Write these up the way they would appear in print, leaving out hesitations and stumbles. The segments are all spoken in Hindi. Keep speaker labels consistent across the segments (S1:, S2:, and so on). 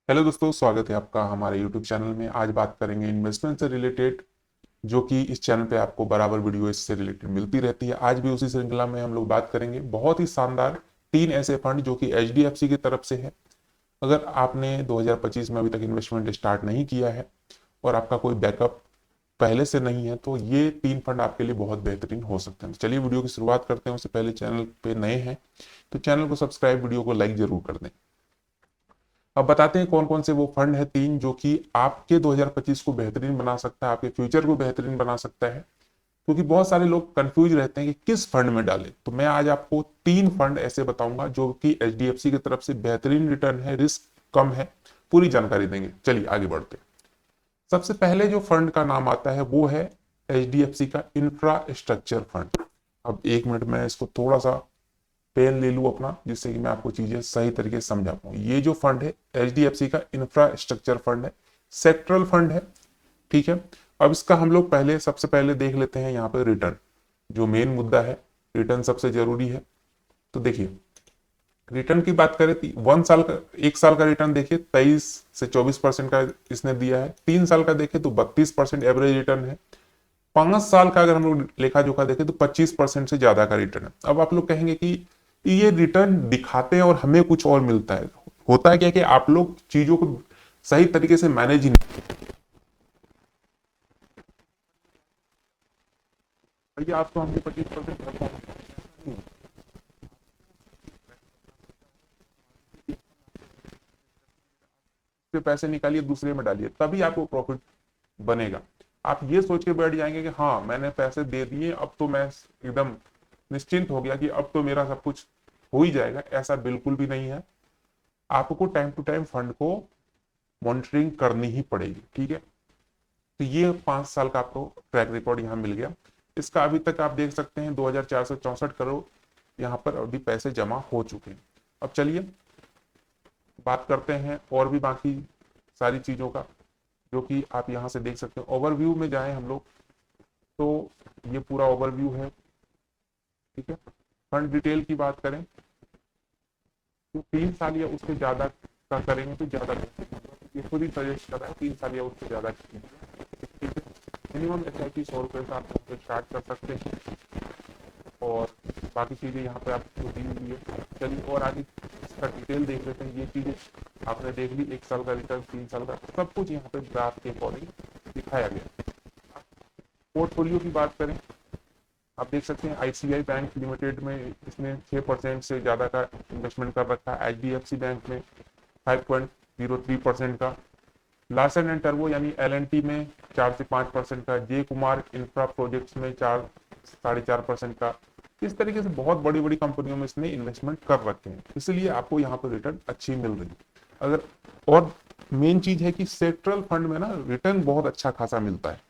S1: हेलो दोस्तों, स्वागत है आपका हमारे यूट्यूब चैनल में। आज बात करेंगे इन्वेस्टमेंट से रिलेटेड, जो कि इस चैनल पे आपको बराबर वीडियो इससे रिलेटेड मिलती रहती है। आज भी उसी श्रृंखला में हम लोग बात करेंगे बहुत ही शानदार तीन ऐसे फंड जो कि एचडीएफसी की तरफ से है। अगर आपने 2025 में अभी तक इन्वेस्टमेंट स्टार्ट नहीं किया है और आपका कोई बैकअप पहले से नहीं है, तो ये तीन फंड आपके लिए बहुत बेहतरीन हो सकते हैं। तो चलिए वीडियो की शुरुआत करते हैं। उससे पहले चैनल पे नए हैं तो चैनल को सब्सक्राइब, वीडियो को लाइक जरूर कर दें। अब बताते हैं कौन कौन से वो फंड है तीन जो कि आपके 2025 को बेहतरीन बना सकता है, आपके फ्यूचर को बेहतरीन बना सकता है। क्योंकि बहुत सारे लोग कंफ्यूज रहते हैं कि किस फंड में डालें, तो मैं आज आपको तीन फंड ऐसे बताऊंगा जो कि एचडीएफसी की तरफ से बेहतरीन रिटर्न है, रिस्क कम है। पूरी जानकारी देंगे। चलिए आगे बढ़ते हैं। सबसे पहले जो फंड का नाम आता है वो है एचडीएफसी का इंफ्रास्ट्रक्चर फंड। अब एक मिनट में इसको थोड़ा सा पेन ले लूँ अपना, जिससे कि मैं आपको चीजें सही तरीके से समझा पाऊँ। ये जो फंड है एचडीएफसी का इंफ्रास्ट्रक्चर फंड है, सेक्टरल फंड है। ठीक है। अब इसका हम लोग पहले सबसे पहले देख लेते हैं यहाँ पे रिटर्न। जो मेन मुद्दा है, रिटर्न सबसे जरूरी है। तो देखिए, रिटर्न की बात करें तो 1 साल का, 1 साल का रिटर्न देखिए 23 से 24% का इसने दिया है। 3 साल का देखें तो 32% एवरेज रिटर्न है। 5 साल का अगर हम लोग लेखा जोखा देखें तो 25% से ज्यादा का रिटर्न है। अब आप लोग कहेंगे कि ये रिटर्न दिखाते हैं और हमें कुछ और मिलता है। होता है क्या कि आप लोग चीजों को सही तरीके से मैनेज ही नहीं। भैया आप तो हमको 25% पे पैसे निकालिए, दूसरे में डालिए, तभी आपको प्रॉफिट बनेगा। आप ये सोच के बैठ जाएंगे कि हाँ मैंने पैसे दे दिए, अब तो मैं एकदम निश्चिंत हो गया कि अब तो मेरा सब कुछ हो ही जाएगा। ऐसा बिल्कुल भी नहीं है। आपको टाइम टू टाइम फंड को मॉनिटरिंग करनी ही पड़ेगी। ठीक है। तो ये 5 साल का आपको ट्रैक रिकॉर्ड यहाँ मिल गया। इसका अभी तक आप देख सकते हैं 2464 करोड़ यहाँ पर अभी पैसे जमा हो चुके हैं। अब चलिए बात करते हैं और भी बाकी सारी चीजों का, जो कि आप यहाँ से देख सकते हैं। ओवरव्यू में जाएं हम लोग तो ये पूरा ओवरव्यू है। ठीक है। फंड डिटेल की बात करें तो 3 साल या उससे ज्यादा का करेंगे तो ज्यादा बेहतर होगा। ये खुद ही सजेस्ट कर रहा है 3 साल या उससे ज्यादा। ठीक है। मिनिमम एस आई पी 100 रुपये से आप स्टार्ट कर सकते हैं और बाकी चीजें यहाँ पे आपको दी हुई है। चलिए और आगे इसका डिटेल देख लेते हैं। ये चीजें आपने देख ली, 1 साल का रिटर्न, 3 साल का, सब कुछ यहाँ पे ग्राफ के अकॉर्डिंग दिखाया गया। पोर्टफोलियो की बात करें, आप देख सकते हैं आईसीआई बैंक लिमिटेड में इसने 6% से ज्यादा का इन्वेस्टमेंट कर रखा है। एचडीएफसी बैंक में 5.03% का, लार्सन एंड टर्बो यानी एलएनटी में 4 से 5% का, जे कुमार इंफ्रा प्रोजेक्ट्स में 4 साढ़े 4% का। इस तरीके से बहुत बड़ी बड़ी कंपनियों में इसने इन्वेस्टमेंट कर रखे हैं, इसलिए आपको यहाँ पर रिटर्न अच्छी मिल रही है। अगर और मेन चीज है कि सेक्टरल फंड में ना रिटर्न बहुत अच्छा खासा मिलता है।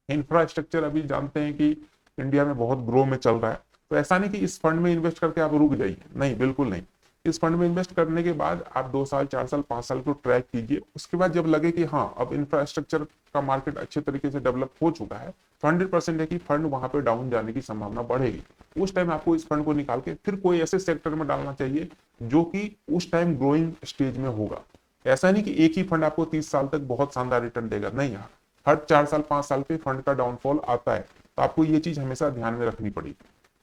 S1: इंफ्रास्ट्रक्चर अभी जानते हैं कि इंडिया में बहुत ग्रो में चल रहा है। तो ऐसा नहीं कि इस फंड में इन्वेस्ट करके आप रुक जाइए, नहीं, बिल्कुल नहीं। इस फंड में इन्वेस्ट करने के बाद आप 2 साल, 4 साल, 5 साल को ट्रैक कीजिए। उसके बाद जब लगे कि हाँ अब इंफ्रास्ट्रक्चर का मार्केट अच्छे तरीके से डेवलप हो चुका है, तो 100% है कि फंड वहां पे डाउन जाने की संभावना बढ़ेगी। उस टाइम आपको इस फंड को निकाल के फिर कोई ऐसे सेक्टर में डालना चाहिए जो कि उस टाइम ग्रोइंग स्टेज में होगा। ऐसा नहीं कि एक ही फंड आपको 30 साल तक बहुत शानदार रिटर्न देगा, नहीं। हर 4 साल, 5 साल पे फंड का डाउनफॉल आता है, तो आपको ये चीज हमेशा ध्यान में रखनी पड़ेगी।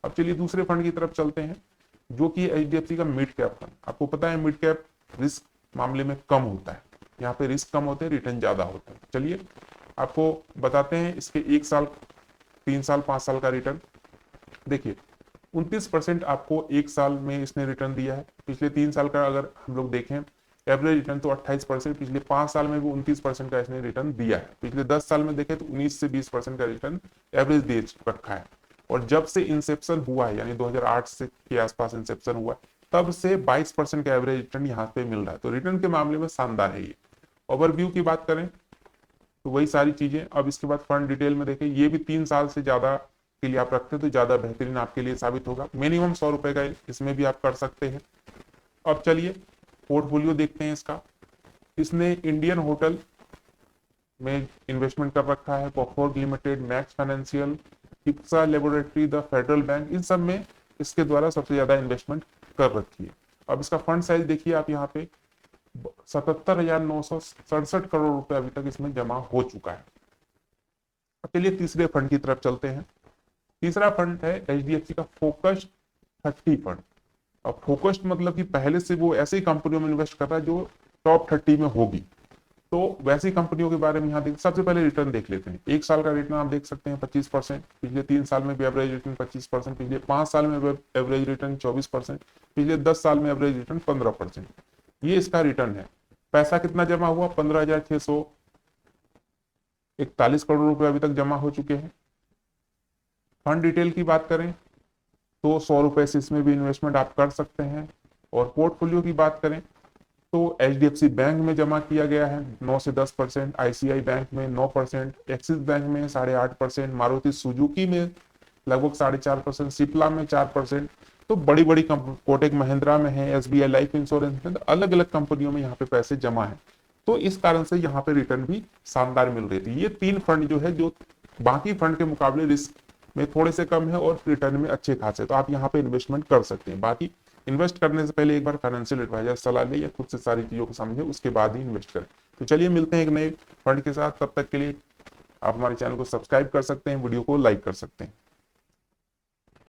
S1: अब चलिए दूसरे फंड की तरफ चलते हैं, जो कि एचडीएफसी का मिड कैप फंड। आपको पता है मिड कैप रिस्क मामले में कम होता है। यहाँ पे रिस्क कम होते हैं, रिटर्न ज्यादा होता है। चलिए आपको बताते हैं इसके 1 साल, 3 साल, 5 साल का रिटर्न। देखिए 29% आपको 1 साल में इसने रिटर्न दिया है। पिछले 3 साल का अगर हम लोग देखें एवरेज रिटर्न तो 28%, पिछले 5 साल में भी 29% का इसने रिटर्न दिया है। पिछले 10 साल में देखें तो 19 से 20% का रिटर्न एवरेज दे रखा है। और जब से इंसेप्शन हुआ है, यानी 2008 से के आसपास इंसेप्शन हुआ है, तब से 22% का एवरेज रिटर्न यहाँ पे मिल रहा है। तो रिटर्न के मामले में शानदार है ये। ओवरव्यू की बात करें तो वही सारी चीजें। अब इसके बाद फंड डिटेल में देखें, ये भी 3 साल से ज्यादा के लिए आप रखते हैं तो ज्यादा बेहतरीन आपके लिए साबित होगा। मिनिमम 100 रुपए का इसमें भी आप कर सकते हैं। अब चलिए पोर्टफोलियो देखते हैं इसका। इसने इंडियन होटल में इन्वेस्टमेंट कर रखा है, कॉफोर्ड लिमिटेड, मैक्स फाइनेंशियल, इप्सा लेबोरेटरी, द फेडरल बैंक, इन सब में इसके द्वारा सबसे ज्यादा इन्वेस्टमेंट कर रखी है। अब इसका फंड साइज देखिए आप यहाँ पे 77,967 करोड़ रुपए अभी तक इसमें जमा हो चुका है। चलिए तीसरे फंड की तरफ चलते हैं। तीसरा फंड है HDFC का फोकस्ड 30 फंड। अब फोकस्ड मतलब कि पहले से वो ऐसी कंपनियों में इन्वेस्ट कर रहा है जो टॉप 30 में होगी। तो वैसी कंपनियों के बारे में यहाँ देख, सबसे पहले रिटर्न देख लेते हैं। एक साल का रिटर्न आप देख सकते हैं 25%, पिछले 3 साल में भी एवरेज रिटर्न 25%, पिछले 5 साल में एवरेज रिटर्न 24%, पिछले 10 साल में एवरेज रिटर्न 15%। ये इसका रिटर्न है। पैसा कितना जमा हुआ? 15,641 करोड़ रुपए अभी तक जमा हो चुके हैं। फंड डिटेल की बात करें तो 100 रुपए से इसमें भी इन्वेस्टमेंट आप कर सकते हैं। और पोर्टफोलियो की बात करें तो HDFC बैंक में जमा किया गया है 9 से 10%, ICICI बैंक में 9%, एक्सिस बैंक में 8.5%, मारुति सुजुकी में लगभग 4.5%, सिप्ला में 4%। तो बड़ी बड़ी कंपनी, कोटक महिंद्रा में है, SBI लाइफ इंश्योरेंस में, तो अलग अलग कंपनियों में यहाँ पे पैसे जमा है। तो इस कारण से यहाँ पे रिटर्न भी शानदार मिल रही थी। ये 3 फंड जो है जो बाकी फंड के मुकाबले रिस्क में थोड़े से कम है और रिटर्न में अच्छे खासे, तो आप यहाँ पे इन्वेस्टमेंट कर सकते हैं। बाकी इन्वेस्ट करने से पहले एक बार फाइनेंशियल एडवाइजर सलाह ले या खुद से सारी चीजों को समझे, उसके बाद ही इन्वेस्ट करें। तो चलिए मिलते हैं एक नए फंड के साथ, तब तक के लिए आप हमारे चैनल को सब्सक्राइब कर सकते हैं, वीडियो को लाइक कर सकते हैं।